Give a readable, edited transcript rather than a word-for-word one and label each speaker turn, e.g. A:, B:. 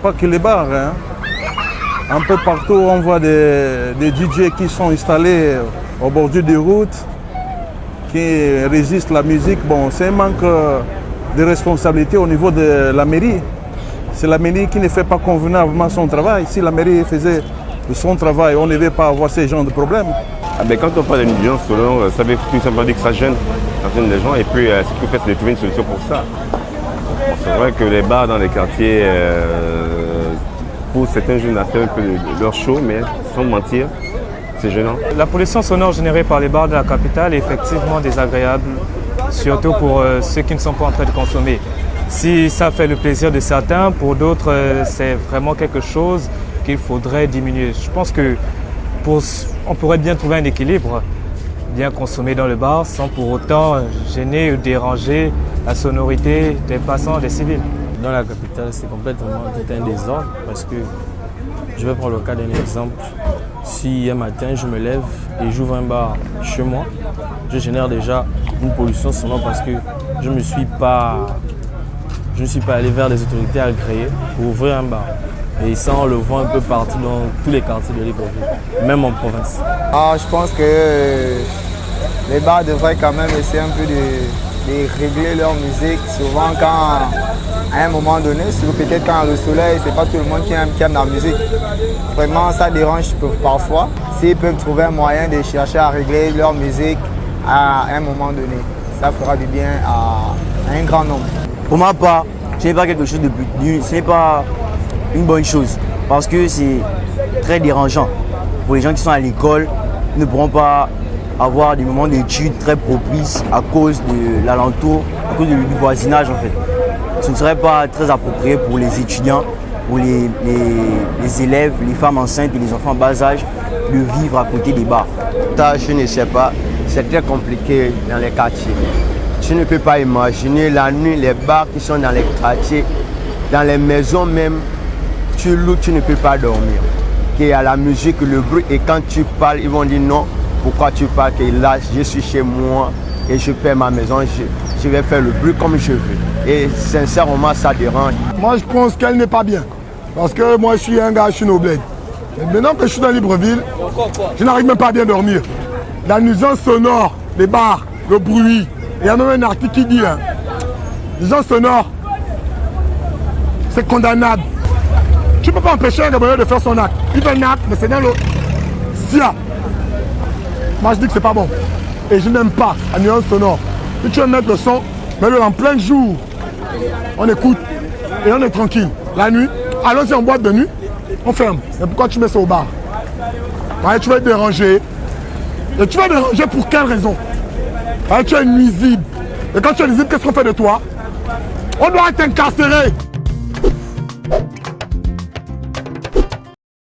A: pas que les bars. Hein. Un peu partout, on voit des DJ qui sont installés au bord des routes, qui résistent à la musique. Bon, c'est un manque de responsabilité au niveau de la mairie. C'est la mairie qui ne fait pas convenablement son travail. Si la mairie faisait son travail, on ne devait pas avoir ces genres de problèmes.
B: Ah ben, quand on parle de nuisance sonore, ça veut tout simplement dire que ça gêne certaines gens. Et puis, ce qu'il faut faire, c'est de trouver une solution pour ça. Bon, c'est vrai que les bars dans les quartiers poussent certains jeunes à faire un peu de leur show, mais sans mentir, c'est gênant.
C: La pollution sonore générée par les bars de la capitale est effectivement désagréable, surtout pour ceux qui ne sont pas en train de consommer. Si ça fait le plaisir de certains, pour d'autres, c'est vraiment quelque chose qu'il faudrait diminuer. Je pense que on pourrait bien trouver un équilibre, bien consommer dans le bar sans pour autant gêner ou déranger la sonorité des passants, des civils.
D: Dans la capitale, c'est complètement un désordre parce que je vais prendre le cas d'un exemple. Si un matin je me lève et j'ouvre un bar chez moi, je génère déjà une pollution sonore parce que je ne suis pas allé vers les autorités agréées pour ouvrir un bar. Et ça, on le voit un peu partout dans tous les quartiers de Libreville, même en province.
E: Je pense que les bars devraient quand même essayer un peu de régler leur musique. Souvent, à un moment donné, peut-être quand le soleil, c'est pas tout le monde qui aime la musique. Vraiment, ça dérange parfois. S'ils peuvent trouver un moyen de chercher à régler leur musique à un moment donné, ça fera du bien à un grand nombre.
F: Pour ma part, ce n'est pas quelque chose de plus, ce n'est pas une bonne chose parce que c'est très dérangeant pour les gens qui sont à l'école. Ils ne pourront pas avoir des moments d'études très propices à cause de l'alentour, à cause du voisinage en fait. Ce ne serait pas très approprié pour les étudiants, pour les élèves, les femmes enceintes et les enfants en bas âge de vivre à côté des bars.
G: Je ne sais pas, c'est très compliqué dans les quartiers. Tu ne peux pas imaginer la nuit, les bars qui sont dans les quartiers, dans les maisons même, tu loues, tu ne peux pas dormir. Il y a la musique, le bruit, et quand tu parles, ils vont dire non, pourquoi tu parles, que là, je suis chez moi et je paie ma maison, je vais faire le bruit comme je veux. Et sincèrement, ça dérange.
H: Moi, je pense qu'elle n'est pas bien. Parce que moi, je suis un gars, je suis noblette. Et maintenant que je suis dans Libreville, je n'arrive même pas à bien dormir. La nuisance sonore, les bars, le bruit. Il y a même un article qui dit, nuisance sonore, c'est condamnable. Tu ne peux pas empêcher un Gabonais de faire son acte. Il fait un acte, mais c'est dans le SIA. Moi, je dis que c'est pas bon. Et je n'aime pas la nuance sonore. Si tu veux mettre le son, mets-le en plein jour. On écoute et on est tranquille. La nuit, allons-y en boîte de nuit, on ferme. Mais pourquoi tu mets ça au bar? Ouais, tu vas être dérangé. Et tu vas déranger pour quelle raison? Ouais, tu es nuisible. Et quand tu es nuisible, qu'est-ce qu'on fait de toi? On doit être incarcéré.